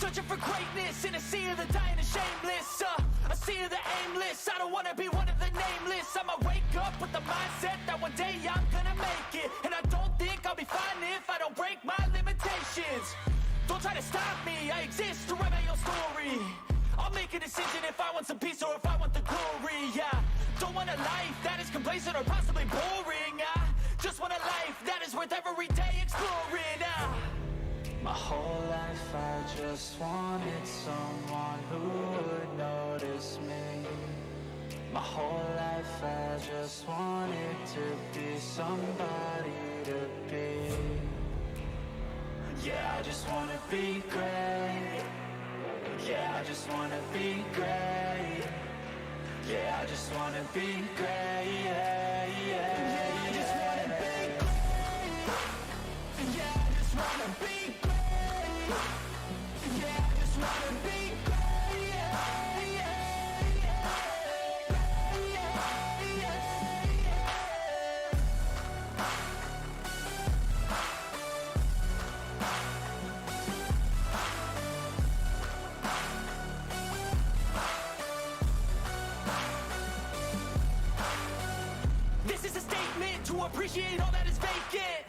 Searching for greatness in a sea of the dying and shameless. A sea of the aimless. I don't wanna be one of the nameless. I'ma wake up with the mindset that one day I'm gonna make it. And I don't think I'll be fine if I don't break my limitations. Don't try to stop me, I exist to write my own story. I'll make a decision if I want some peace or if I want the glory. Yeah, don't want a life that is complacent or possibly boring. I just want a life that is worth every day exploring. My whole life I just wanted someone who would notice me. My whole life I just wanted to be somebody to be. Yeah, I just wanna be great. Yeah, I just wanna be great. Yeah, I just wanna be great. Yeah, yeah, I just wanna be great. Yeah, I just wanna be great. Yeah, I just wanna be great. Yeah, yeah, This is a statement to appreciate all that is vacant.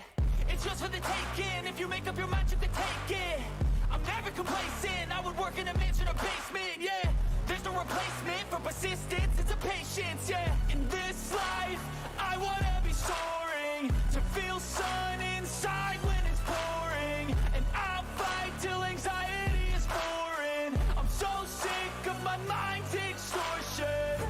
It's just for the taking. If you make up your mind, you can take it. I'm never complacent. I would work in a mansion or basement. Yeah, there's no replacement for persistence. It's a patience. Yeah, in this life, I wanna be soaring to feel sun inside when it's pouring, and I'll fight till anxiety is foreign. I'm so sick of my mind's extortion.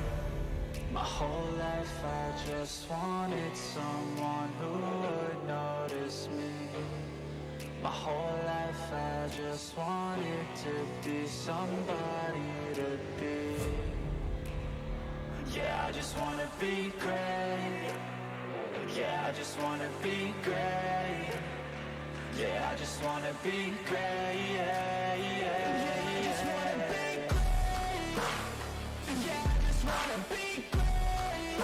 My whole life I just wanted someone who would notice me. My whole life I just wanted to be somebody to be. Yeah, I just wanna be great. Yeah, I just wanna be great. Yeah, I just wanna be great. Yeah, yeah, I just wanna be great. Yeah, I just wanna be great.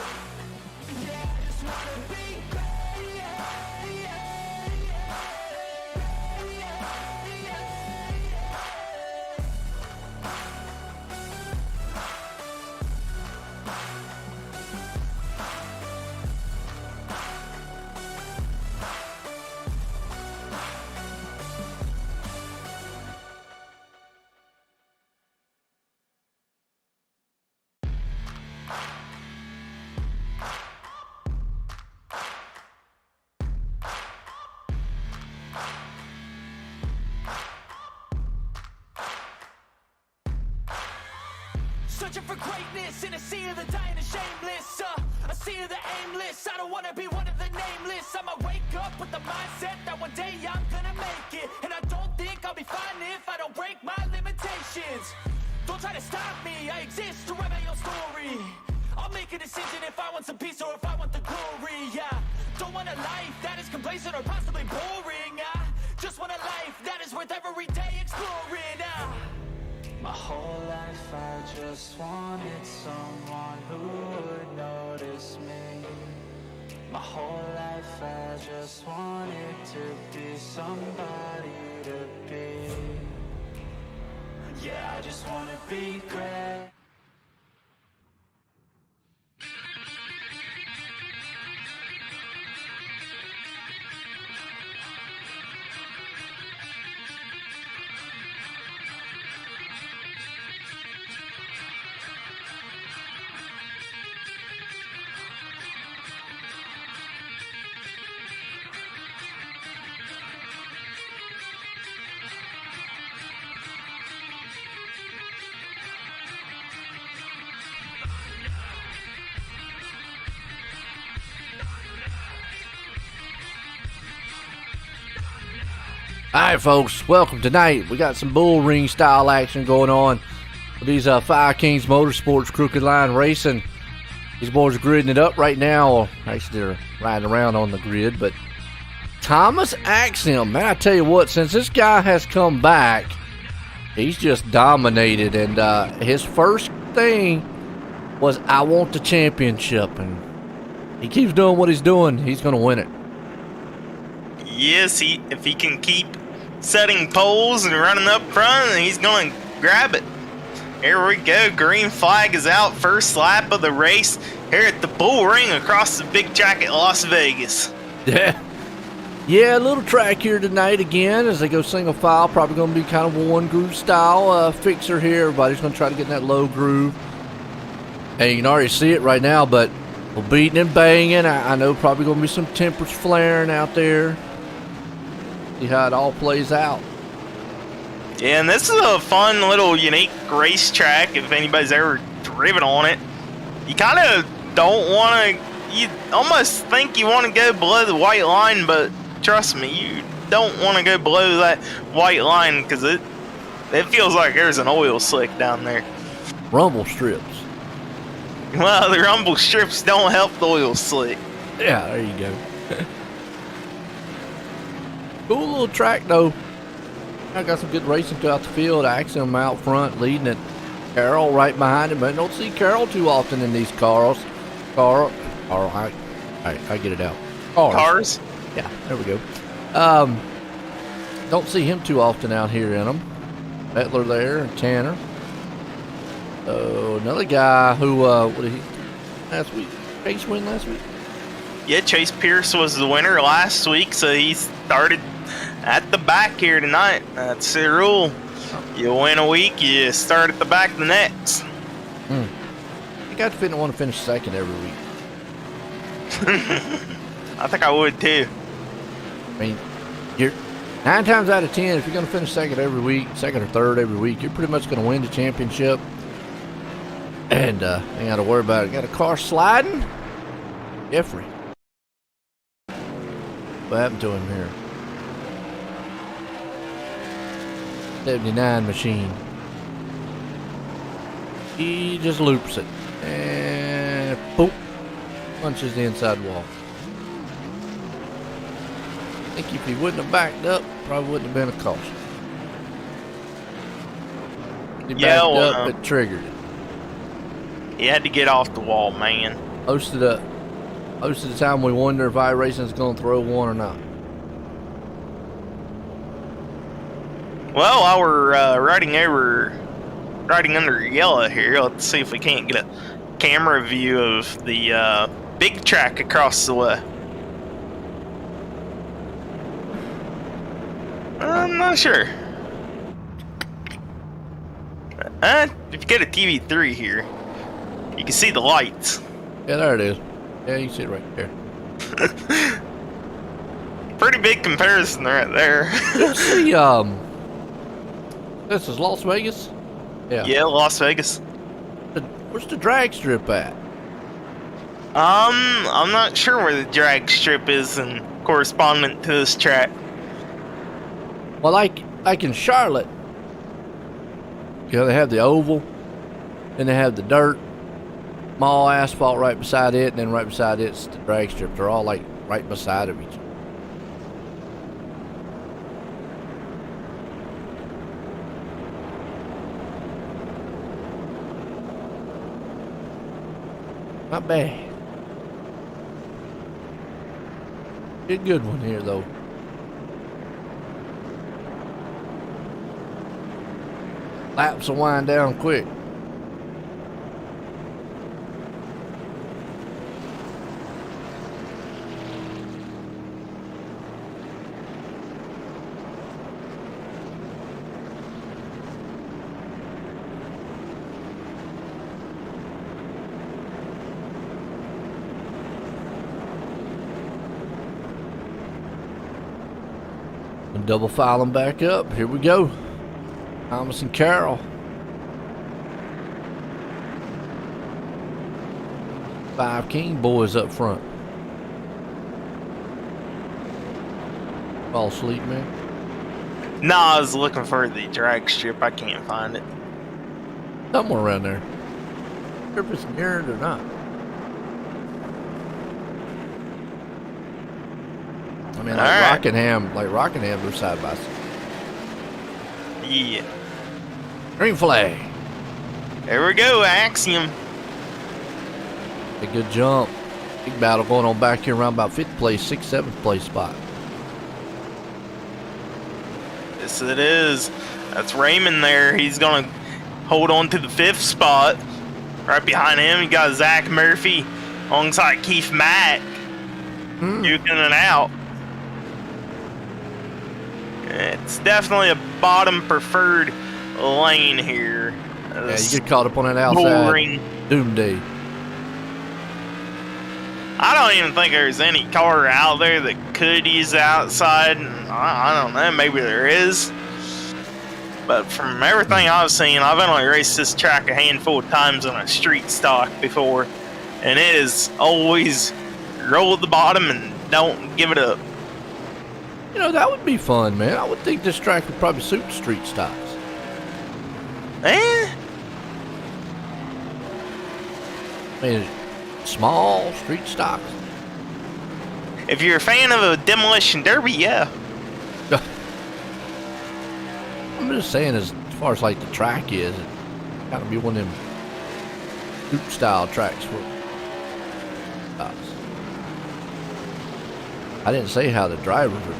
Yeah, I just wanna be great. Yeah, Searching for greatness in a sea of the dying and shameless. A sea of the aimless. I don't wanna be one of the nameless. I'ma wake up with the mindset that one day I'm gonna make it. And I don't think I'll be fine if I don't break my limitations. Don't try to stop me, I exist to write my own story. I'll make a decision if I want some peace or if I want the glory. Yeah, don't want a life that is complacent or possibly boring. I just want a life that is worth every day exploring. my whole life I just wanted someone who would notice me. My whole life I just wanted to be somebody to be. Yeah, I just wanna be great. Alright folks, welcome tonight. We got some Bullring style action going on with these Fire Kings Motorsports Crooked Line Racing. These boys are gridding it up right now. Actually, they're riding around on the grid, but Thomas Axiom, man, I tell you what, since this guy has come back, he's just dominated, and his first thing was, I want the championship, and he keeps doing what he's doing, he's going to win it. Yes, if he can keep setting poles and running up front, and he's going to grab it. Here we go. Green flag is out. First lap of the race here at the Bullring across the big track at Las Vegas. Yeah. Yeah, a little track here tonight again as they go single file. Probably going to be kind of a one groove style fixer here. Everybody's going to try to get in that low groove. And you can already see it right now, but we're beating and banging. I know probably going to be some tempers flaring out there. See how it all plays out. Yeah, and this is a fun little unique racetrack if anybody's ever driven on it. You kind of don't want to, you almost think you want to go below the white line, but trust me, you don't want to go below that white line because it feels like there's an oil slick down there. Rumble strips. Well, the rumble strips don't help the oil slick. Yeah, there you go. Cool little track though. I got some good racing throughout the field. Axiom out front, leading it. Carroll right behind him, but I don't see Carroll too often in these cars. I get it out. Cars? Yeah, there we go. Don't see him too often out here in them. Bettler there, and Tanner. Another guy who, what did he last week? Chase win last week? Yeah, Chase Pierce was the winner last week, so he started at the back here tonight. That's the rule. You win a week, you start at the back the next. You got to want to finish second every week. I think I would too. I mean, you're 9 times out of 10, if you're going to finish second every week, second or third every week, you're pretty much going to win the championship. And ain't got to worry about it. Got a car sliding? Jeffrey. What happened to him here? 79 machine. He just loops it. And boom. Punches the inside wall. I think if he wouldn't have backed up, probably wouldn't have been a caution. He backed up, it triggered it. He had to get off the wall, man. Most of the time we wonder if iRacing is going to throw one or not. Well, while we're riding under yellow here, let's see if we can't get a camera view of the big track across the way. I'm not sure. If you get a TV3 here, you can see the lights. Yeah, there it is. Yeah, you can see it right there. Pretty big comparison right there. See, this is Las Vegas? Yeah. Yeah, Las Vegas. Where's the drag strip at? I'm not sure where the drag strip is in correspondent to this track. Well, like in Charlotte, you know, they have the oval, then they have the dirt, small asphalt right beside it, and then right beside it's the drag strip. They're all like right beside of each other. Not bad. Be a good one here, though. Laps will wind down quick. And double file them back up. Here we go. Thomas and Carroll. 5 King boys up front. Fall asleep, man. Nah, I was looking for the drag strip. I can't find it. Somewhere around there. Sure if it's near it or not. I mean, like Rockingham, they're side by side. Yeah. Green flag. There we go, Axiom. A good jump. Big battle going on back here around about 5th place, 6th, 7th place spot. Yes, it is. That's Raymond there. He's going to hold on to the 5th spot. Right behind him, you got Zach Murphy alongside Keith Mack. Duking it out. It's definitely a bottom preferred lane here. Yeah, you get caught up on that outside. Bullring. Doom day. I don't even think there's any car out there that could use the outside. I don't know, maybe there is. But from everything I've seen, I've only raced this track a handful of times on a street stock before. And it is always roll at the bottom and don't give it up. You know, that would be fun, man. I would think this track would probably suit street stocks. Eh? I mean, small street stocks. If you're a fan of a demolition derby, yeah. I'm just saying, as far as like the track is, it gotta be one of them loop style tracks for stocks. I didn't say how the drivers are.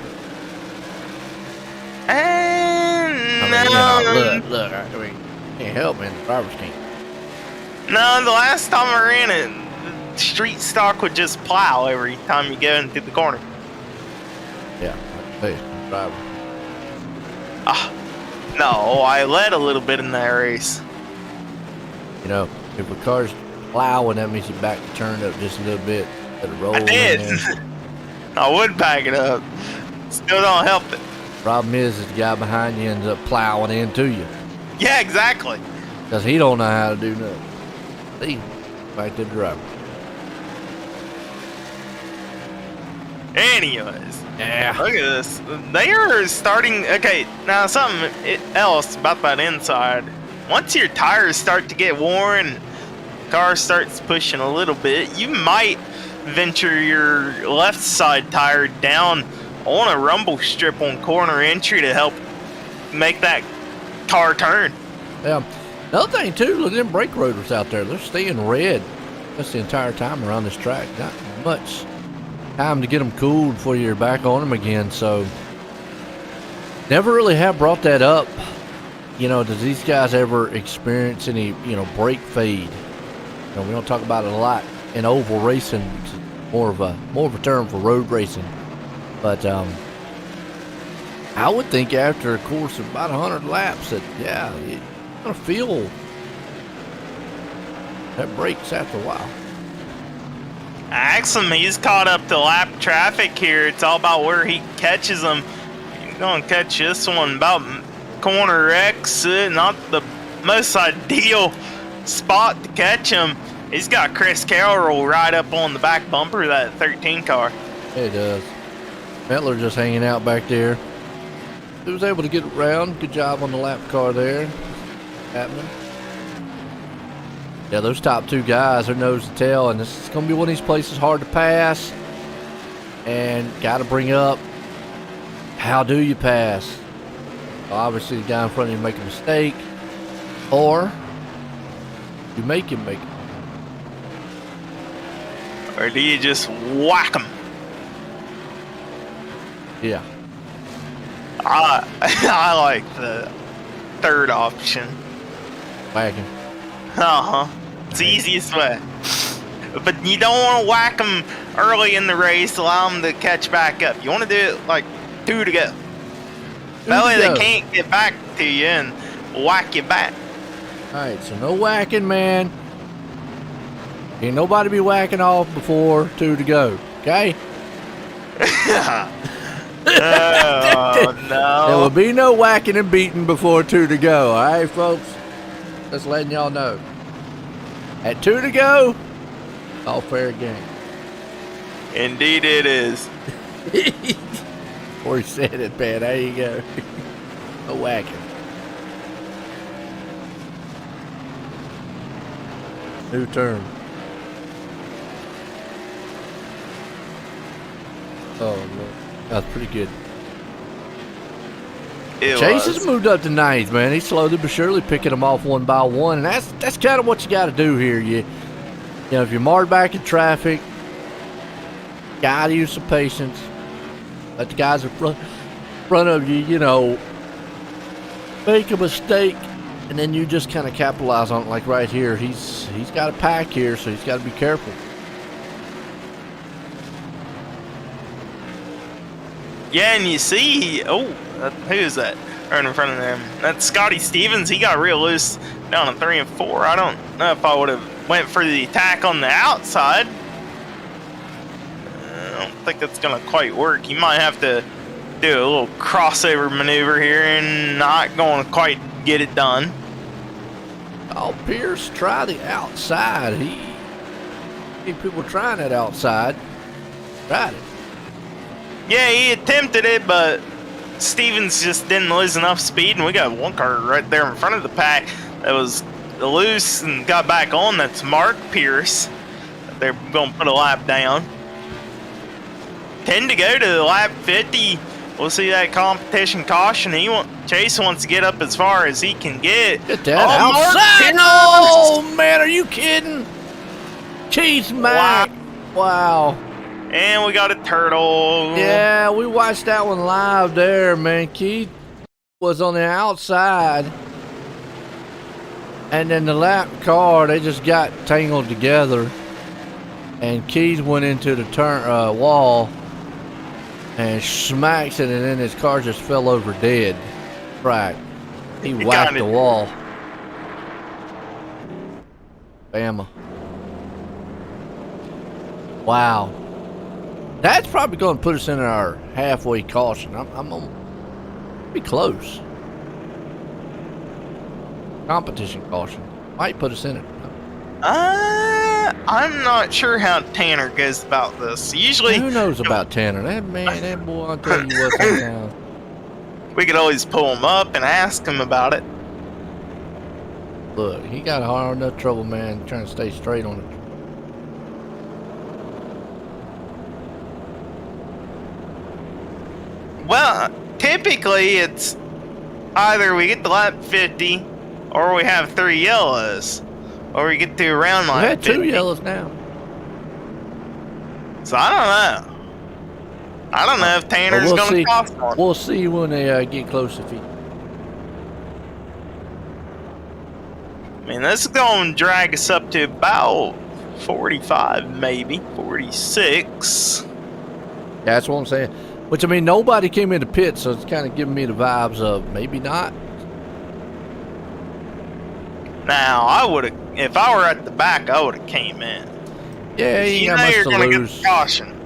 Look, I mean, can't help, man. The drivers can't. No, the last time I ran it, the street stock would just plow every time you go into the corner. Yeah, hey, driver. No, I led a little bit in that race. You know, if a car's plowing, that means you back the turn up just a little bit. Let it roll. I did. I would back it up. Still don't help it. Problem is the guy behind you ends up plowing into you. Yeah, exactly. Because he don't know how to do nothing. See, back to the driver. Anyways. Yeah. Look at this. They are starting. Okay, now something else about that inside. Once your tires start to get worn, the car starts pushing a little bit, you might venture your left side tire down on a rumble strip on corner entry to help make that car turn. Yeah. Another thing, too, look at them brake rotors out there. They're staying red. That's the entire time around this track. Not much time to get them cooled before you're back on them again. So, never really have brought that up. You know, does these guys ever experience any, you know, brake fade? You know, we don't talk about it a lot in oval racing. It's more of a term for road racing. But I would think after a course of about 100 laps that, yeah, you're going to feel that brakes after a while. Axum, he's caught up to lap traffic here. It's all about where he catches them. He's going to catch this one about corner X. Not the most ideal spot to catch him. He's got Chris Carroll right up on the back bumper of that 13 car. Yeah, he does. Mettler just hanging out back there. He was able to get around. Good job on the lap car there. Happening. Yeah, those top two guys are nose to tail, and this is going to be one of these places hard to pass. And got to bring up, how do you pass? Well, obviously, the guy in front of you make a mistake, or you make him make it. Or do you just whack him? Yeah. I like the third option. Whacking. It's the easiest way. But you don't want to whack them early in the race, allow them to catch back up. You want to do it like 2 to go. That way they can't get back to you and whack you back. Alright, so no whacking, man. Ain't nobody be whacking off before 2 to go, okay? Oh, no. There will be no whacking and beating before 2 to go, alright, folks? Just letting y'all know. At 2 to go, all fair game. Indeed it is. Before he said it, man, there you go. No whacking. New term. Oh, Lord. That's pretty good. Chase has moved up to 9th, man. He's slowly but surely picking them off one by one, and that's kind of what you got to do here. You know, if you're marred back in traffic, gotta use some patience. Let the guys in front of you, you know, make a mistake, and then you just kind of capitalize on it. Like right here, he's got a pack here, so he's got to be careful. Yeah, and you see, who is that right in front of them? That's Scotty Stevens. He got real loose down at 3 and 4. I don't know if I would have went for the attack on the outside. I don't think that's going to quite work. You might have to do a little crossover maneuver here and not going to quite get it done. Oh, Pierce, try the outside. He people trying that outside. Tried it. Yeah, he attempted it, but Stevens just didn't lose enough speed, and we got one car right there in front of the pack that was loose and got back on. That's Mark Pierce. They're going to put a lap down. 10 to go to lap 50. We'll see that competition caution. Chase wants to get up as far as he can get. Get that outside. Oh, man, are you kidding? Cheese Mac. Wow. And we got a turtle. Yeah, we watched that one live there, man. Keith was on the outside. And then the lap car, they just got tangled together. And Keith went into the wall and smacks it, and then his car just fell over dead. Right. He whacked the wall. Bama. Wow. That's probably going to put us in our halfway caution. I'm going to be close. Competition caution. Might put us in it. I'm not sure how Tanner goes about this. Usually, who knows about Tanner? That boy, I'll tell you what. Sometimes. We could always pull him up and ask him about it. Look, he got hard enough trouble, man, trying to stay straight on it. Well, typically it's either we get to lap 50 or we have 3 yellows. Or we get to around lap 50. We had 2 yellows now. So I don't know. I don't know if Tanner's going to cost one. We'll see when they get close to feet. I mean, this is going to drag us up to about 45, maybe 46. Yeah, that's what I'm saying. Which, I mean, nobody came into pit, so it's kind of giving me the vibes of maybe not. Now, I would have, if I were at the back, I would have came in. Yeah, you know you're going to get the caution.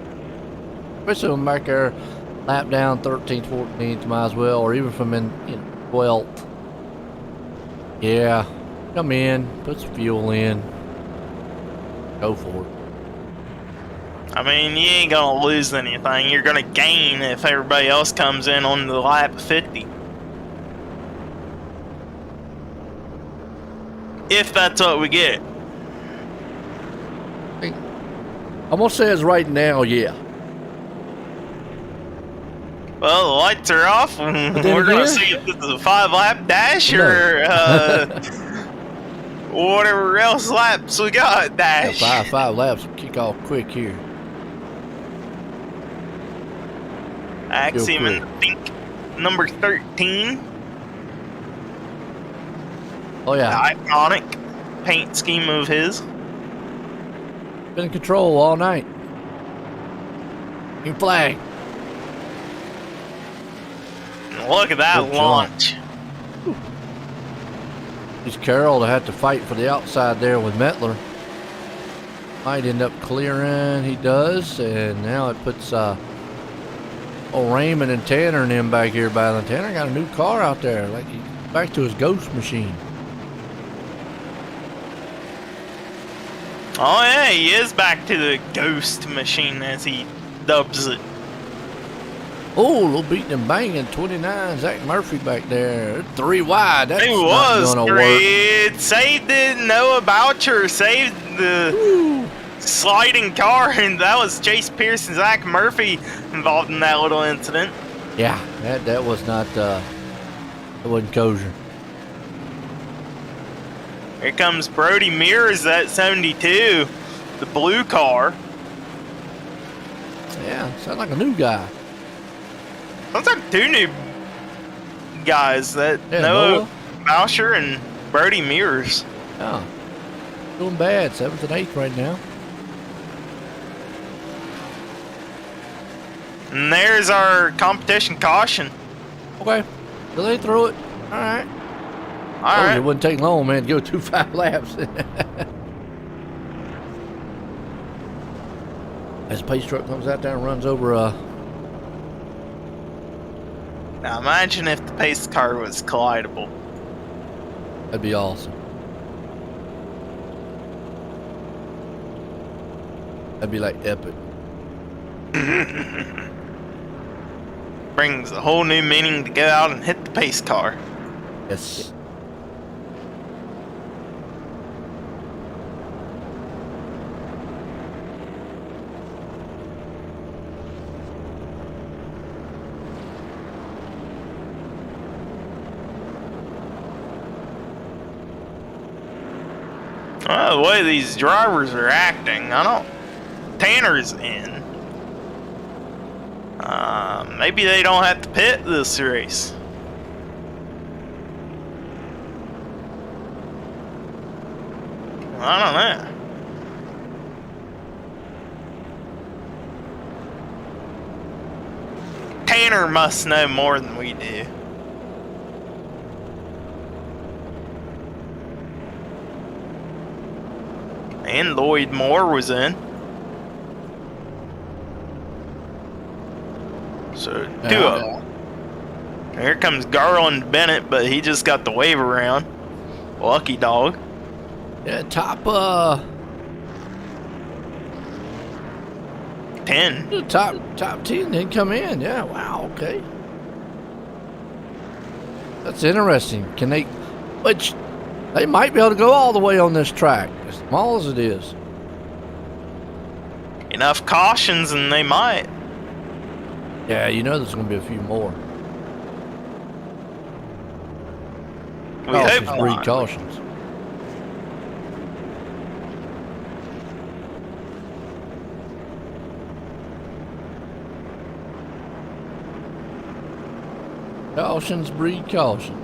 Especially when back there, lap down 13th, 14th, might as well, or even from in 12th. Yeah, come in, put some fuel in, go for it. I mean, you ain't going to lose anything. You're going to gain if everybody else comes in on the lap 50. If that's what we get. I'm going to say it's right now, yeah. Well, the lights are off, and we're going to see if this is a 5-lap dash or whatever else laps we got dash. Yeah, five laps will kick off quick here. Axiom in the pink, number 13. Oh, yeah. The iconic paint scheme of his. Been in control all night. Green flag. Look at that launch. He's Carroll to have to fight for the outside there with Mettler. Might end up clearing. He does. And now it puts Raymond and Tanner and him back here battling. Tanner got a new car out there. Like he's back to his ghost machine. Oh, yeah, he is back to the ghost machine as he dubs it. Oh, a little beating and banging. 29. Zach Murphy back there. 3 wide. That's it not was gonna great. work. Saved the Noah Boucher. Saved the sliding car. And that was Chase Pierce and Zach Murphy involved in that little incident. Yeah, that was not, it wasn't kosher. Here comes Brody Mears at 72. The blue car. Yeah, sounds like a new guy. Sounds like 2 new big guys. That Yeah, Noah Boucher and Brody Mears. Yeah. Doing bad. 7th and 8th right now. And there's our competition caution. Okay. So they throw it. All right. All right. It wouldn't take long, man, to go 2-5 laps. As pace truck comes out there and runs over Now imagine if the pace car was collidable. that'd be awesome. That'd be like epic. Brings a whole new meaning to go out and hit the pace car. Yes. Well, the way these drivers are acting, I don't. Tanner's in. Maybe they don't have to pit this race. I don't know. Tanner must know more than we do. And Lloyd Moore was in. So, two of them. Here comes Garland Bennett, but he just got the wave around. Lucky dog. Yeah, top 10. the top 10 didn't come in. Yeah, wow, okay. That's interesting. Can they which they might be able to go all the way on this track, as small as it is. Enough cautions and they might. Yeah, you know there's gonna be a few more. We hope Cautions breed not. cautions. Cautions breed caution.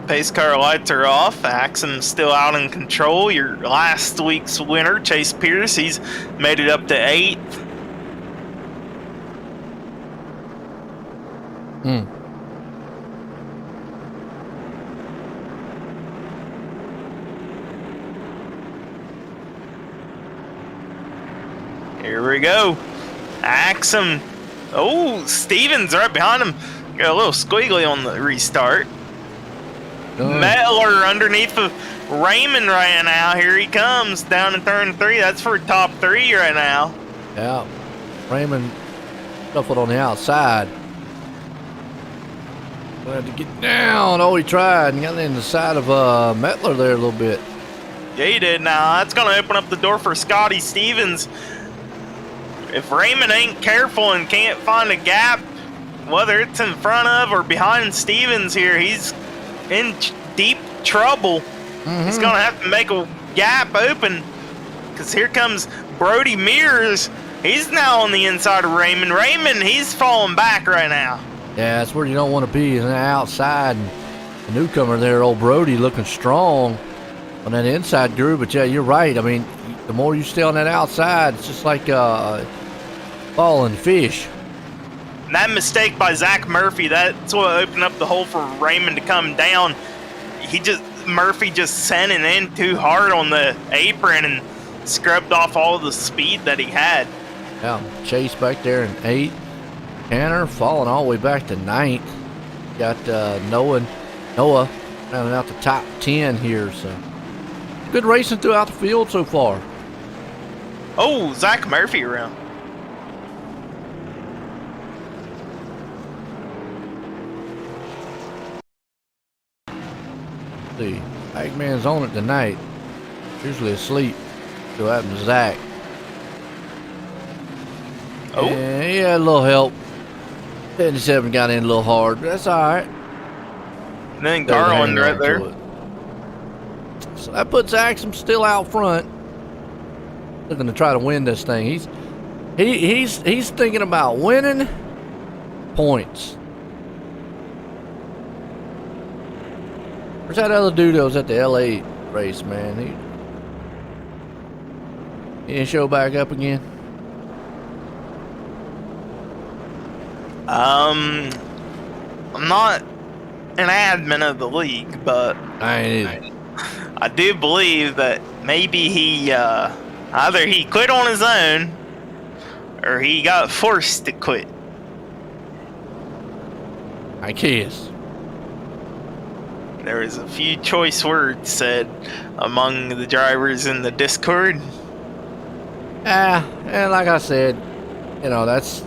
Pace car lights are off. Axon's still out in control. Your last week's winner, Chase Pierce, he's made it up to 8th. Here we go. Axon. Oh, Stevens right behind him. Got a little squiggly on the restart. Mettler underneath of Raymond right now. Here he comes down in turn 3. That's for top 3 right now. Yeah. Raymond shuffled on the outside. Had to get down. Oh, he tried and got in the side of Mettler there a little bit. Yeah, he did now. That's going to open up the door for Scotty Stevens. If Raymond ain't careful and can't find a gap, whether it's in front of or behind Stevens here, he's in deep trouble. He's going to have to make a gap open because here comes Brody Mears. He's now on the inside of Raymond. Raymond, he's falling back right now. Yeah, that's where you don't want to be, on the outside. And the newcomer there, old Brody, looking strong on that inside groove. But yeah, you're right. I mean, the more you stay on that outside, it's just like falling fish. That mistake by Zach Murphy, that's what opened up the hole for Raymond to come down. Murphy just sent it in too hard on the apron and scrubbed off all the speed that he had. Yeah, Chase back there in 8th. Tanner falling all the way back to 9th. Got Noah rounding out the top 10 here. So good racing throughout the field so far. Oh, Zach Murphy around. See, Eggman's on it tonight. Usually asleep. See what happened to Zach. Oh. Yeah, he had a little help. 77 got in a little hard. That's all right. And then Garland right there. So that puts Axum still out front, looking to try to win this thing. He's thinking about winning points. Where's that other dude that was at the LA race, man? He didn't show back up again? I'm not an admin of the league, but I ain't either. I do believe that maybe he either he quit on his own or he got forced to quit. I guess. There was a few choice words said among the drivers in the Discord. And like I said, you know, that's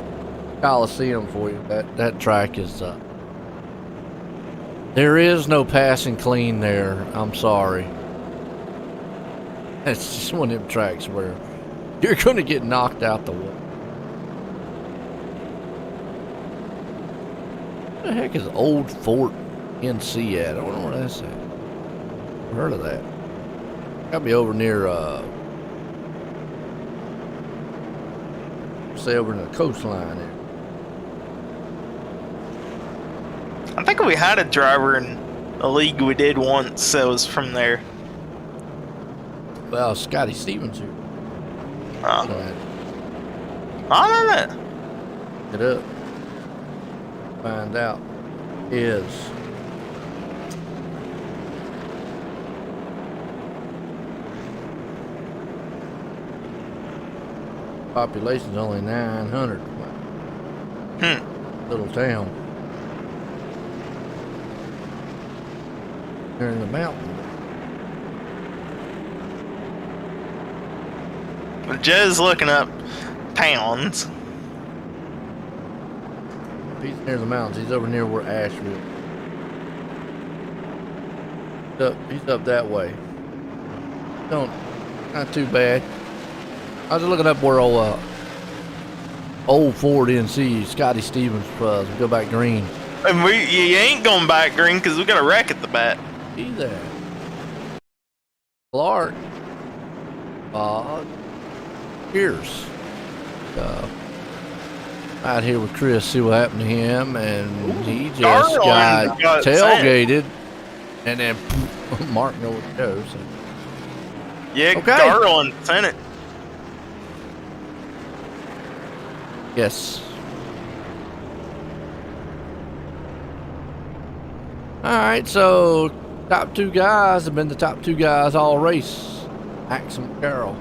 Coliseum for you. That track is there is no passing clean there. I'm sorry. It's just one of them tracks where you're gonna get knocked out the wall. What the heck is Old Fort NC at? I don't know where that's at. I've heard of that. Gotta be over near say over in the coastline there. I think we had a driver in a league we did once that was from there. Well, Scotty Stevens here. I don't know. Get up. Find out. Is population's only 900. Little town. They're in the mountain. Joe's looking up towns. He's near the mountains. He's over near where Asheville. He's up that way. Not too bad. I was looking up where old Ford NC, Scotty Stevens was. Go back green. And you ain't going back green because we got a wreck at the back. He's there. Clark. Pierce. Out here with Chris, see what happened to him, and he just got tailgated, and then Mark knows where to go. So. Yeah, okay. Garland sent it. Yes. All right, so top two guys have been the top two guys all race. Axel Carroll.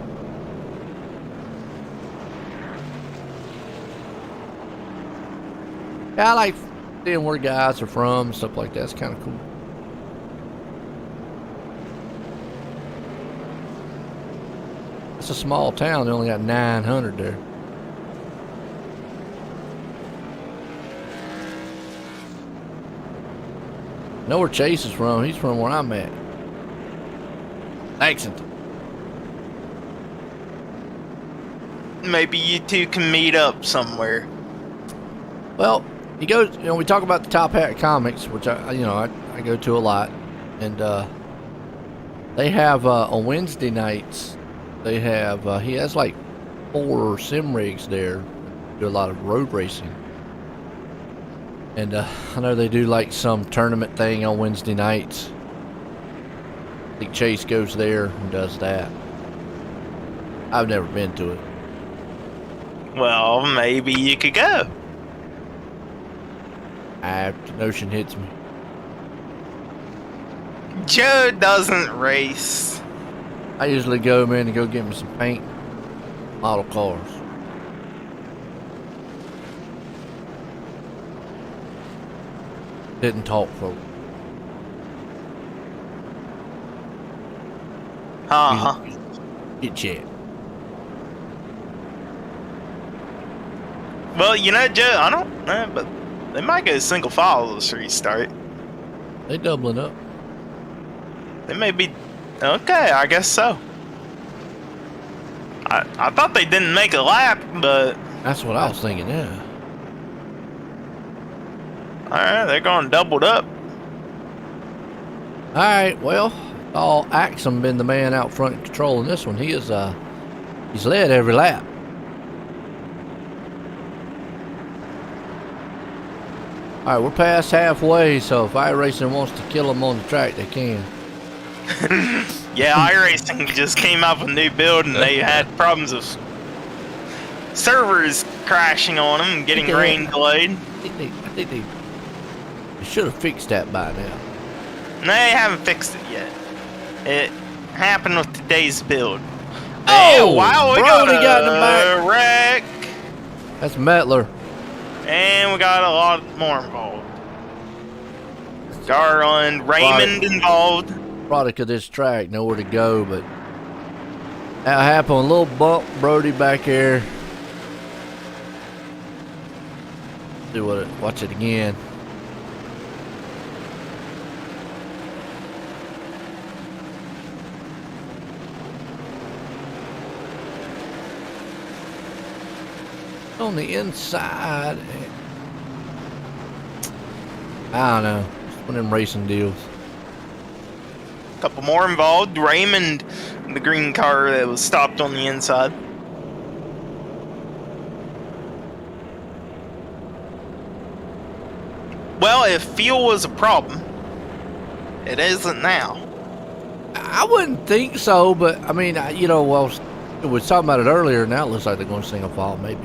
Yeah, I like seeing where guys are from, stuff like that. It's kind of cool. It's a small town. They only got 900 there. Know where Chase is from. He's from where I'm at. Lexington. Maybe you two can meet up somewhere. Well, he goes, you know, we talk about the Top Hat Comics, which I go to a lot, and they have on Wednesday nights, they have he has like 4 sim rigs there, do a lot of road racing, and I know they do like some tournament thing on Wednesday nights. I think Chase goes there and does that. I've never been to it. Well, maybe you could go. The notion hits me. Joe doesn't race. I usually go, man, to go get me some paint, model cars. Didn't talk, folks. Get chat. Well, you know, Joe, I don't know, but they might go single file this restart. They doubling up. They may be. Okay, I guess so. I thought they didn't make a lap, but. That's what I was thinking, yeah. Alright, they're going doubled up. Alright, well, all Axum been the man out front controlling this one. He is he's led every lap. All right, we're past halfway, so if iRacing wants to kill them on the track, they can. Yeah, iRacing just came up with a new build and they had problems with servers crashing on them and getting rain delayed. I think they should have fixed that by now. They haven't fixed it yet. It happened with today's build. Oh, wow, we Brody got in the a back. wreck. That's Metler. And we got a lot more involved. Garland, Raymond involved. Product of this track, nowhere to go, but that happened. A little bump, Brody back here. Watch it again. On the inside, I don't know. It's one of them racing deals. Couple more involved. Raymond, the green car that was stopped on the inside. Well, if fuel was a problem, it isn't now. I wouldn't think so, but I mean, you know, well, we were talking about it earlier. Now it looks like they're going to single file, maybe.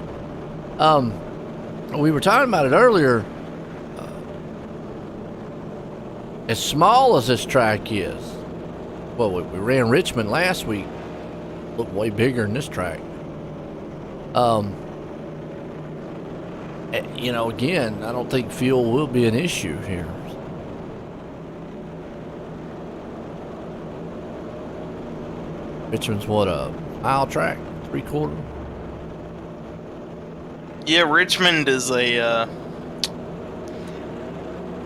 We were talking about it earlier. As small as this track is, well, we ran Richmond last week. Looked way bigger than this track. You know, again, I don't think fuel will be an issue here. Richmond's what, a mile track, 3/4? Yeah, Richmond is a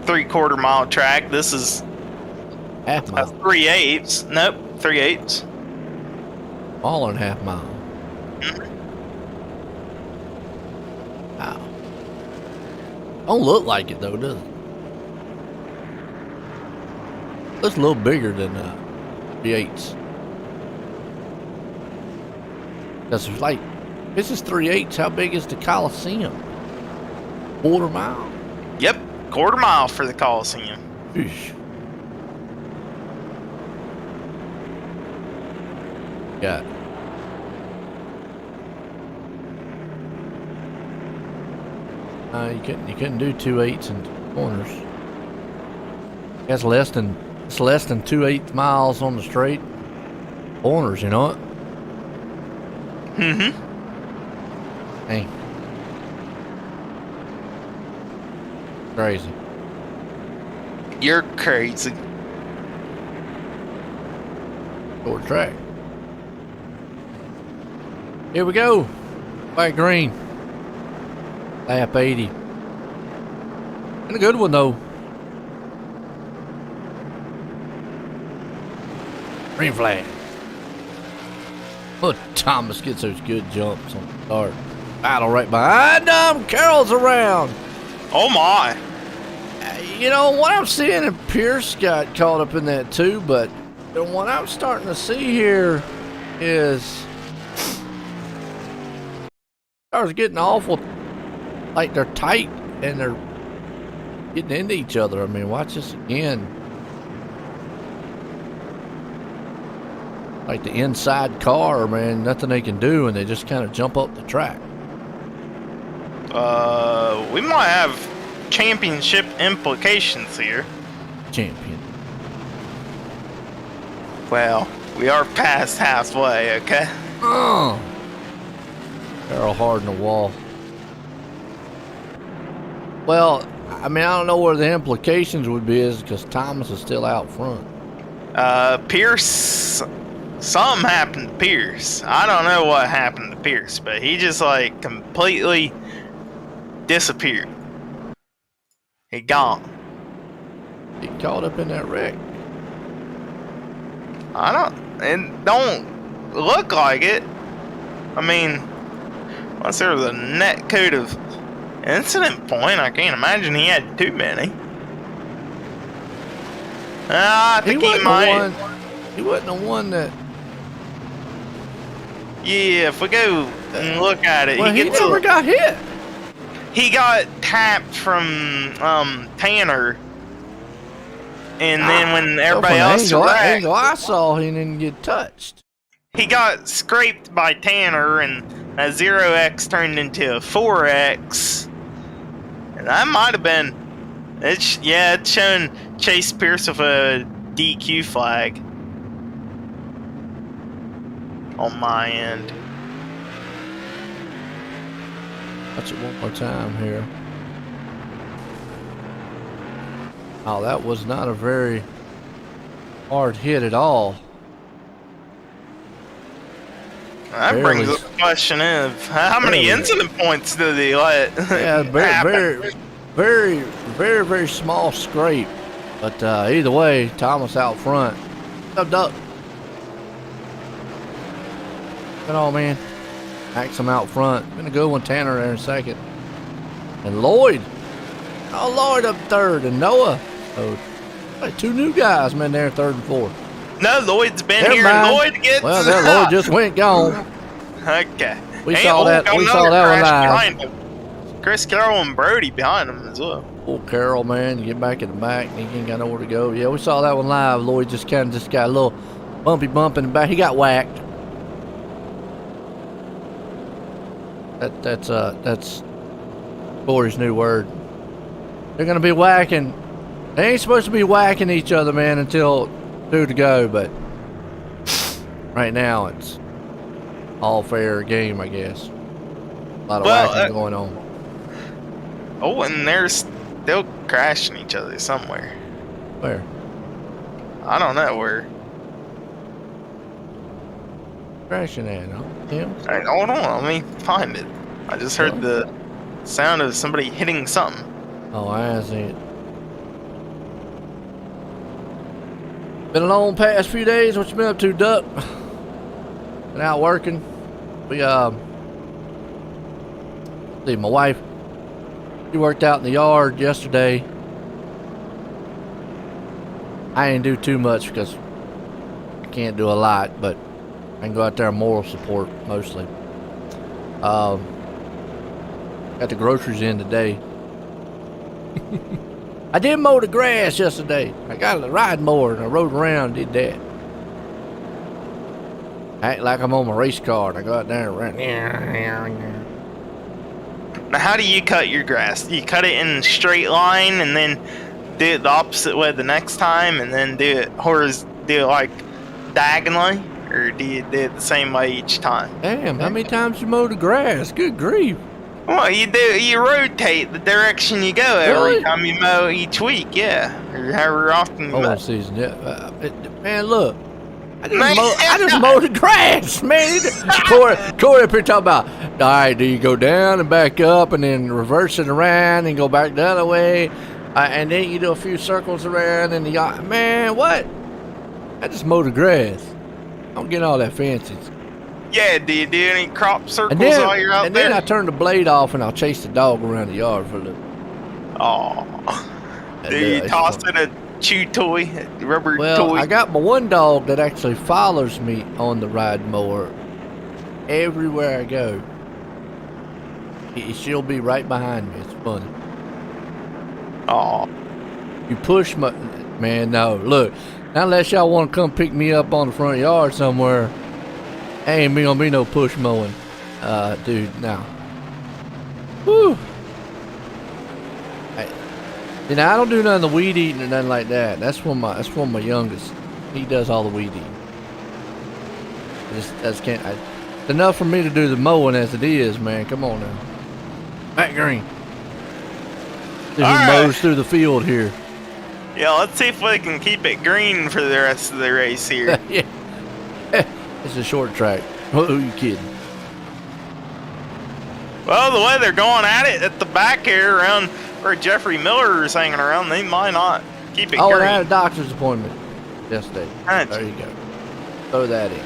3/4 mile track. This is Half mile. 3/8. Nope, 3/8. Smaller than half mile. Wow. Don't look like it though, does it? Looks a little bigger than V8s. That's like, this is 3/8. How big is the Coliseum? 1/4 mile? Yep, 1/4 mile for the Coliseum. Eesh. Got it. You couldn't do 2/8 in corners. That's less than 2/8 miles on the straight corners. You know it? Mm-hmm. Hey, crazy. You're crazy. Short track. Here we go. White green. Lap 80. And a good one though. Green flag. Oh, Thomas gets those good jumps on the start. Battle right behind him. Carroll's around. Oh my. You know, what I'm seeing, and Pierce got caught up in that too, but what I'm starting to see here is cars getting awful, like they're tight and they're getting into each other. I mean, watch this again. Like the inside car, man, nothing they can do, and they just kind of jump up the track. We might have championship implications here. Champion. Well, we are past halfway, okay? Oh. Barrel hard in the wall. Well, I mean, I don't know where the implications would be, is because Thomas is still out front. Pierce, something happened to Pierce. I don't know what happened to Pierce, but he just like completely disappeared. He gone. He caught up in that wreck. It don't look like it. I mean, unless there was a net code of incident point, I can't imagine he had too many. I think he might. He wasn't the one that. Yeah, if we go and look at it, Well, he never got hit. he got tapped from Tanner, and then when everybody else angle I saw, he didn't get touched. he got scraped by Tanner, and that 0x turned into a 4x, and that might have been it's showing Chase Pierce with a DQ flag on my end. Watch it one more time here. Oh, that was not a very hard hit at all. That brings up the question of how many incident points did he let? Yeah, very small scrape. But either way, Thomas out front. Up, duck. Good on, man. Maxim out front. Gonna go one. Tanner there in second. And Lloyd. Oh, Lloyd up third. And Noah. Oh, like 2 new guys, man, there third and fourth. No, Lloyd's been here. Lloyd gets. Well, that Lloyd just went gone. Okay. We saw that one live. Chris Carroll and Brody behind him as well. Poor Carroll, man, you get back in the back and he ain't got nowhere to go. Yeah, we saw that one live. Lloyd just got a little bumpy bump in the back. He got whacked. That's Corey's new word. They're gonna be whacking. They ain't supposed to be whacking each other, man, until 2 to go. But right now, it's all fair game, I guess. A lot of whacking going on. Oh, and they're still crashing each other somewhere. Where? I don't know where. Crashing at, huh? Him? All right, hold on, let me find it. I just heard the sound of somebody hitting something. Oh, I see it. Been a long past few days. What you been up to, Duck? Been out working. We see my wife. She worked out in the yard yesterday. I didn't do too much because I can't do a lot, but I can go out there and moral support mostly. Got the groceries in today. I did mow the grass yesterday. I got a ride mower and I rode around and did that. Act like I'm on my race car and I go out there and ran. Now, how do you cut your grass? Do you cut it in a straight line and then do it the opposite way the next time, and then do it like diagonally, or do you do it the same way each time? Damn, how many times you mow the grass? Good grief. Well, you rotate the direction you go every time you mow each week, yeah, or however often you mow. Season, yeah. Man, look. I just mowed the grass, man. Corey up here talking about, all right, do you go down and back up and then reverse it around and go back the other way? And then you do a few circles around and man, what? I just mowed the grass. Don't get all that fancy. Yeah, do you do any crop circles while you're out there? And then I turn the blade off and I'll chase the dog around the yard for a little. Oh. Do you toss it a chew toy, rubber toy? Well, I got my one dog that actually follows me on the ride mower everywhere I go. She'll be right behind me. It's funny. Oh. You push my... Man, no. Look, not unless y'all want to come pick me up on the front yard somewhere, ain't gonna be no push mowing. Dude, now. Whew. I don't do none of the weed eating or nothing like that. That's from my youngest. He does all the weed eating. It's enough for me to do the mowing as it is, man. Come on now. Matt Green. He mows through the field here. Yeah, let's see if we can keep it green for the rest of the race here. Yeah. It's a short track. Who are you kidding? Well, the way they're going at it at the back here around where Jeffrey Miller is hanging around, they might not keep it green. I had a doctor's appointment yesterday. There you go. Throw that in.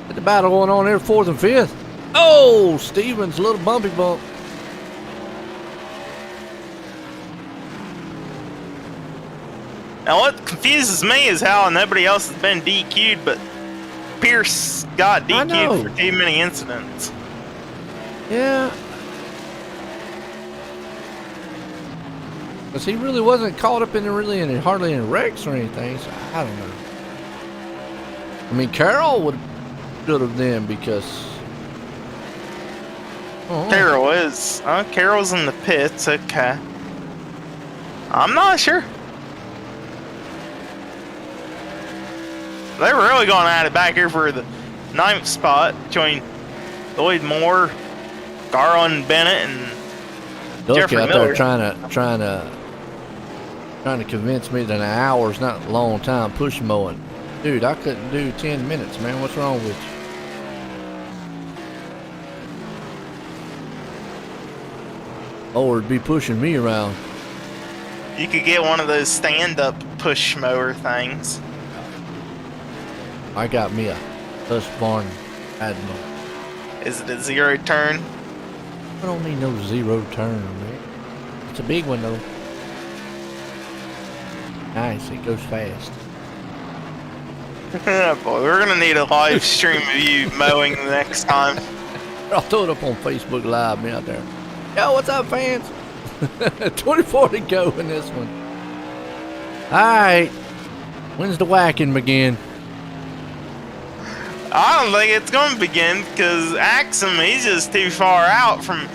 Get the battle going on here, 4th and 5th. Oh, Stevens, a little bumpy bump. Now, what confuses me is how nobody else has been DQ'd, but Pierce got DQ'd for too many incidents. Yeah, Because he really wasn't caught up in hardly any wrecks or anything, so I don't know. I mean, Carroll should have then because... Carroll's in the pits, okay. I'm not sure. They're really going at it back here for the 9th spot between Lloyd Moore, Garland Bennett, and Look Jeffrey out Miller. there trying to convince me that an hour's not a long time push mowing. Dude, I couldn't do 10 minutes, man. What's wrong with you? Lord, be pushing me around. You could get one of those stand-up push mower things. I got me a Husqvarna Admiral. Is it a 0 turn? I don't need no 0 turn, man. It's a big one though. Nice, it goes fast. Boy, we're gonna need a live stream of you mowing the next time. I'll throw it up on Facebook Live, me out there. Yo, what's up, fans? 24 to go in this one. Alright. When's the whacking begin? I don't think it's gonna begin because Axum, he's just too far out from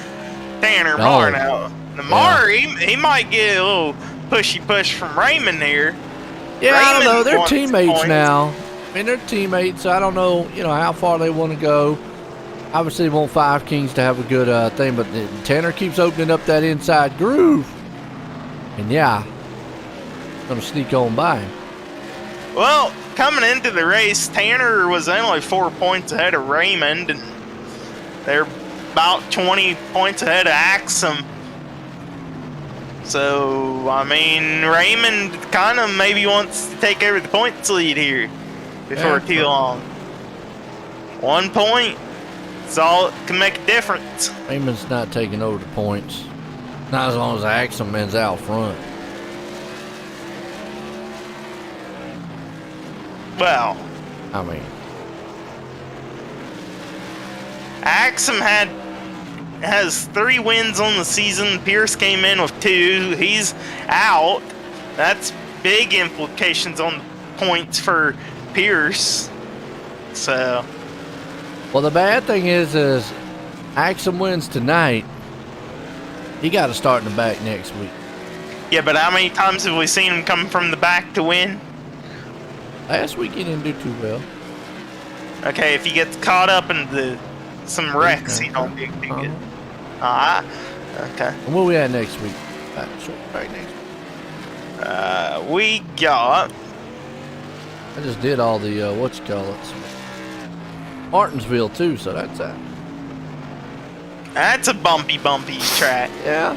Tanner Marr now. The Marr, he might get a little pushy push from Raymond here. Yeah, I don't know. Raymond They're wants teammates points. now. I mean, they're teammates, so I don't know, how far they want to go. Obviously, they want Five Kings to have a good thing, but Tanner keeps opening up that inside groove. And yeah, going to sneak on by him. Well, coming into the race, Tanner was only 4 points ahead of Raymond, and they're about 20 points ahead of Axum. So, I mean, Raymond kind of maybe wants to take over the points lead here before too long. 1 point, it's all it can make a difference. Raymond's not taking over the points. Not as long as Axum man's out front. Well, I mean, Axum has 3 wins on the season. Pierce came in with 2. He's out. That's big implications on the points for Pierce. So, well, the bad thing is Axum wins tonight. He got to start in the back next week. yeah, but how many times have we seen him come from the back to win? Last week he didn't do too well. Okay, if he gets caught up in some wrecks, he don't do too good. Okay. And where we at next week? Short track next week. We got I just did all the Martinsville too, so that's that. that's a bumpy track. Yeah.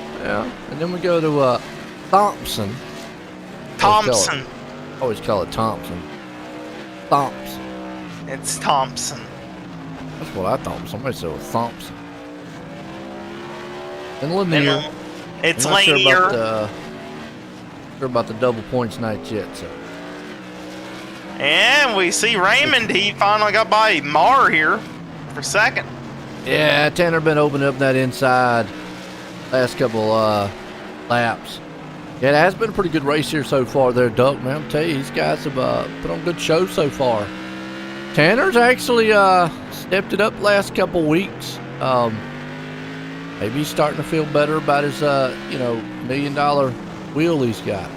And then we go to Thompson. Thompson. Always call it Thompson. Thompson. It's Thompson. That's what I thought. Somebody said it was Thompson. And Lanier. It's I'm not Lanier. Sure about the double points night yet, so. And we see Raymond. He finally got by Marr here for second. Yeah, Tanner been opening up that inside last couple laps. Yeah, it has been a pretty good race here so far there, Duck, man. I'll tell you, these guys have put on good shows so far. Tanner's actually stepped it up last couple weeks. Maybe he's starting to feel better about his, $1 million wheel he's got.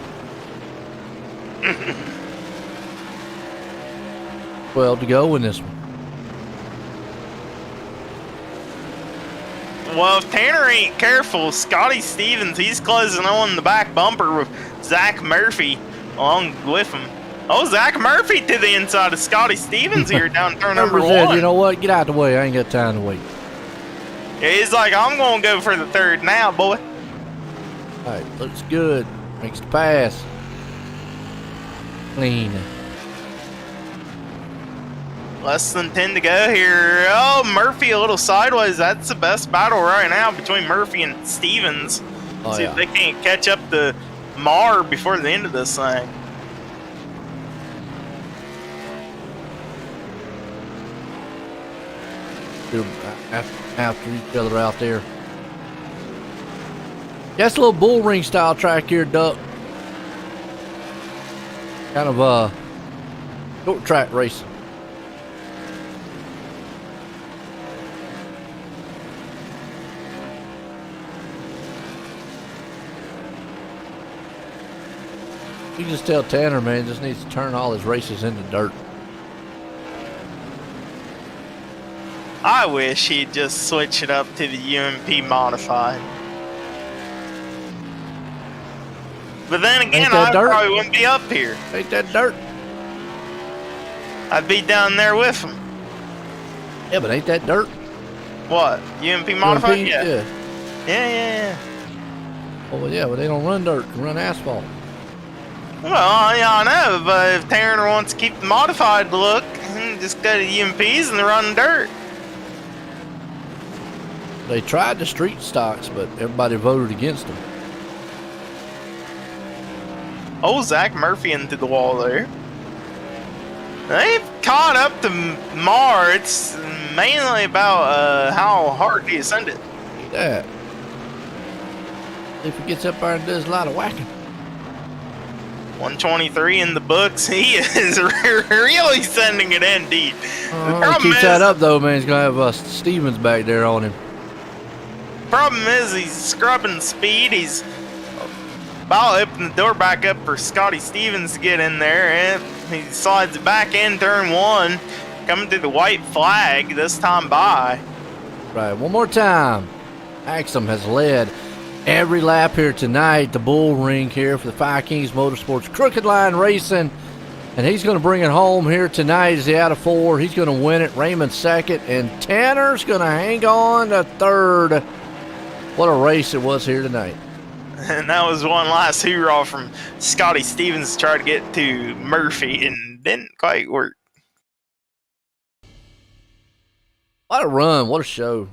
12 to go in this one. Well, if Tanner ain't careful, Scotty Stevens, he's closing on the back bumper with Zach Murphy along with him. Oh, Zach Murphy to the inside of Scotty Stevens here down turn number Said, 1. you know what? Get out of the way. I ain't got time to wait. Yeah, he's like, I'm going to go for the third now, boy. All right, looks good. Makes the pass. Clean. Less than 10 to go here. Oh, Murphy a little sideways. That's the best battle right now between Murphy and Stevens. Oh, See yeah. if they can't catch up to Marr before the end of this thing. After each other out there. That's a little Bullring style track here, Duck. Kind of short track racing. You can just tell Tanner, man, just needs to turn all his races into dirt. I wish he'd just switch it up to the UMP modified. But then again, I probably wouldn't be up here. Ain't that dirt? I'd be down there with him. Yeah, but ain't that dirt? What? UMP modified? UMP? Yeah. Yeah. Oh, well, yeah, but they don't run dirt. They run asphalt. Well, yeah, I know, but if Tanner wants to keep the modified look, just go to UMPs and they're running dirt. They tried the street stocks, but everybody voted against them. Oh, Zach Murphy into the wall there. They've caught up to Mar. It's mainly about how hard he ascended. Yeah. If he gets up there and does a lot of whacking. 123 in the books. He is really sending it in deep. Keeps that up, though, man. He's going to have Stevens back there on him. Problem is, he's scrubbing speed. He's about to open the door back up for Scotty Stevens to get in there. And he slides back in turn one, coming through the white flag, this time by. Right, one more time. Axum has led every lap here tonight, the Bullring here for the Fire Kings Motorsports Crooked Line Racing. And he's going to bring it home here tonight as he out of 4. He's going to win it. Raymond second. And Tanner's going to hang on to third. What a race it was here tonight. And that was one last hoorah from Scotty Stevens to try to get to Murphy and didn't quite work. What a run. What a show.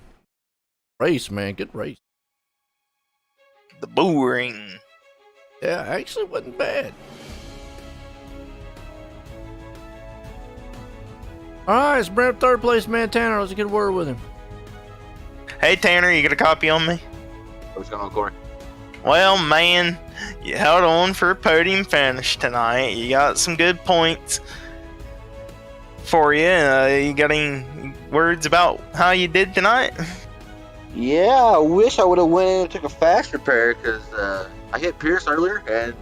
Race, man. Good race. The Bullring. Yeah, actually wasn't bad. All right, it's Brent third place, man. Tanner, let's get a word with him. Hey, Tanner, you got a copy on me? What's going on, Corey? Well, man, you held on for a podium finish tonight. You got some good points for you. You got any words about how you did tonight? Yeah, I wish I would have went in and took a fast repair because I hit Pierce earlier and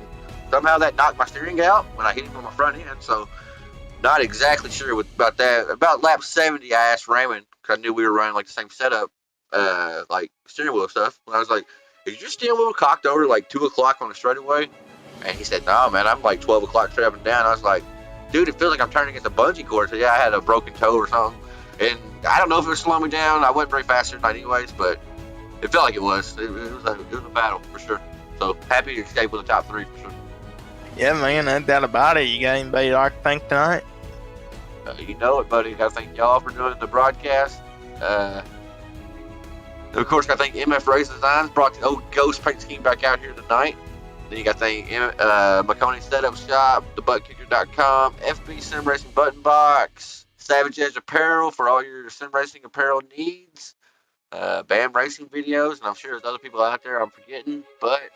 somehow that knocked my steering out when I hit him on my front end. So not exactly sure about that. About lap 70, I asked Raymond because I knew we were running like the same setup, like steering wheel stuff. And I was like, "Is your steering wheel cocked over like 2 o'clock on the straightaway?" And he said, "No, man, I'm like 12 o'clock straight up and down." I was like, "Dude, it feels like I'm turning against a bungee cord." So yeah, I had a broken toe or something. And I don't know if it was slowing me down. I wasn't very fast tonight anyways, but it felt like it was. It was a battle for sure. So happy to escape with the top 3 for sure. Yeah, man, no doubt about it. You got anybody you'd like to thank tonight? You know it, buddy. Got to thank y'all for doing the broadcast. Of course, got to thank MF Race Designs. Brought the old ghost paint scheme back out here tonight. Then you got to thank McConey Setup Shop, thebuttkicker.com, FB Sim Racing Button Box, Savage Edge Apparel for all your sim racing apparel needs, BAM Racing videos, and I'm sure there's other people out there I'm forgetting, but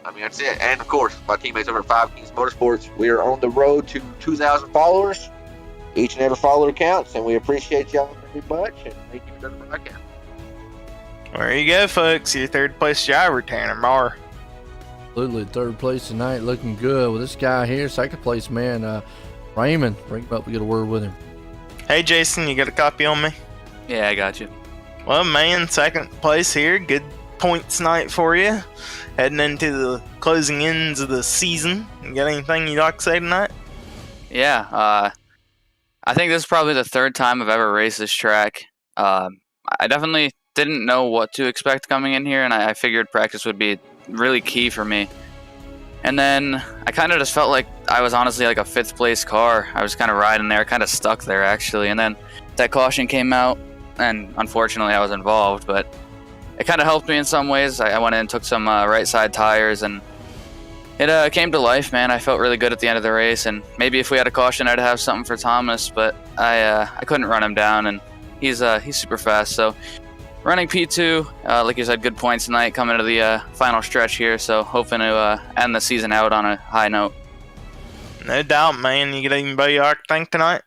I mean, that's it. And of course, my teammates over at Five Kings Motorsports. We are on the road to 2,000 followers. Each and every follower counts, and we appreciate y'all very much, and thank you for the broadcast. There you go, folks. Your third place driver, Tanner Marr. Absolutely, third place tonight, looking good. With this guy here, second place, man, Raymond. Bring him up, we get a word with him. Hey, Jason, you got a copy on me? Yeah, I got you. Well, man, second place here. Good points night for you. Heading into the closing ends of the season. You got anything you'd like to say tonight? Yeah, I think this is probably the third time I've ever raced this track. I definitely didn't know what to expect coming in here, and I figured practice would be really key for me. And then I kind of just felt like I was honestly like a 5th place car. I was kind of riding there, kind of stuck there actually. And then that caution came out, and unfortunately I was involved, but it kind of helped me in some ways. I went in and took some right side tires, and it came to life, man. I felt really good at the end of the race, and maybe if we had a caution, I'd have something for Thomas, but I couldn't run him down, and he's super fast. So running P2. Like you said, good points tonight coming to the final stretch here. So hoping to end the season out on a high note. No doubt, man. You get anybody you like to thank tonight?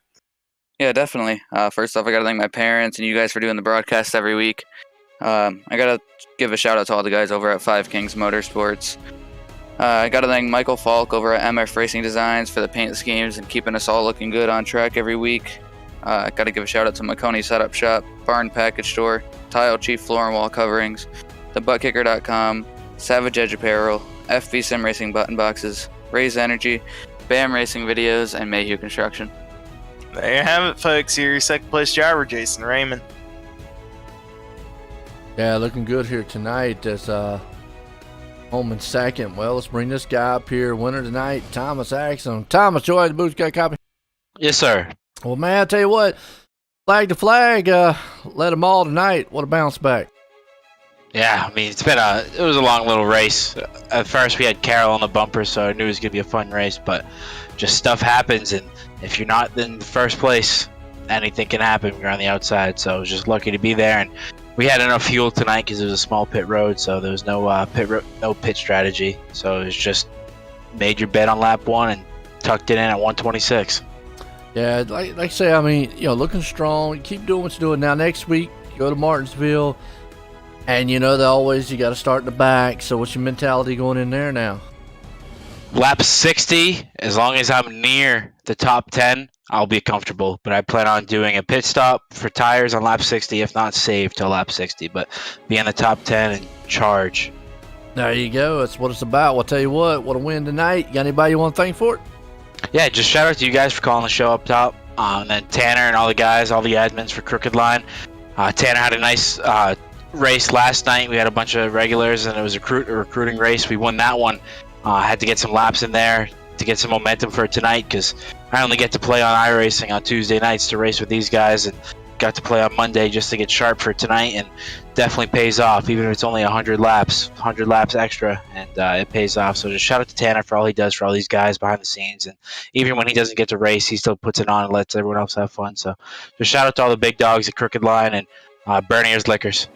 Yeah, definitely. First off, I got to thank my parents and you guys for doing the broadcast every week. I got to give a shout out to all the guys over at Five Kings Motorsports. I got to thank Michael Falk over at MF Racing Designs for the paint schemes and keeping us all looking good on track every week. I got to give a shout out to Maconi Setup Shop, Barn Package Store, Tile Chief Floor and Wall Coverings, TheButtKicker.com, Savage Edge Apparel, FV Sim Racing Button Boxes, Raise Energy, BAM Racing Videos, and Mayhew Construction. There you have it, folks. Your second place driver, Jason Raymond. Yeah, looking good here tonight as home in second. Well, let's bring this guy up here. Winner tonight, Thomas Axon. Thomas, joy the booth, got a copy? Yes, sir. Well, man, I tell you what, flag to flag, led them all tonight. What a bounce back. Yeah, I mean, it was a long little race. At first, we had Carroll on the bumper, so I knew it was going to be a fun race, but just stuff happens, and if you're not in the first place, anything can happen when you're on the outside, so I was just lucky to be there, and we had enough fuel tonight because it was a small pit road, so there was no pit strategy, so it was just made your bet on lap 1 and tucked it in at 126. Yeah, like I say, I mean, looking strong. Keep doing what you're doing. Now, next week, go to Martinsville, and you got to start in the back, so what's your mentality going in there now? Lap 60, as long as I'm near the top 10, I'll be comfortable. But I plan on doing a pit stop for tires on lap 60, if not save till lap 60. But be in the top 10 and charge. There you go. That's what it's about. Well, I'll tell you what a win tonight. You got anybody you want to thank for it? Yeah, just shout out to you guys for calling the show up top. And then Tanner and all the guys, all the admins for Crooked Line. Tanner had a nice race last night. We had a bunch of regulars, and it was a recruiting race. We won that one. Had to get some laps in there to get some momentum for tonight because I only get to play on iRacing on Tuesday nights to race with these guys, and got to play on Monday just to get sharp for tonight, and definitely pays off, even if it's only 100 laps extra, and it pays off. So just shout out to Tanner for all he does for all these guys behind the scenes, and even when he doesn't get to race, he still puts it on and lets everyone else have fun. So just shout out to all the big dogs at Crooked Line and Bernier's Liquors.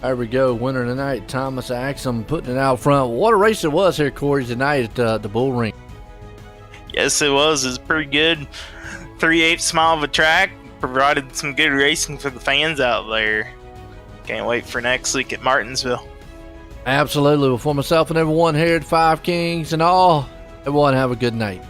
There we go. Winner tonight, Thomas Axum, putting it out front. What a race it was here, Corey, tonight at the Bullring. Yes, it was. It was pretty good. 3/8 mile of a track. Provided some good racing for the fans out there. Can't wait for next week at Martinsville. Absolutely. Well, for myself and everyone here at Five Kings and all, everyone have a good night.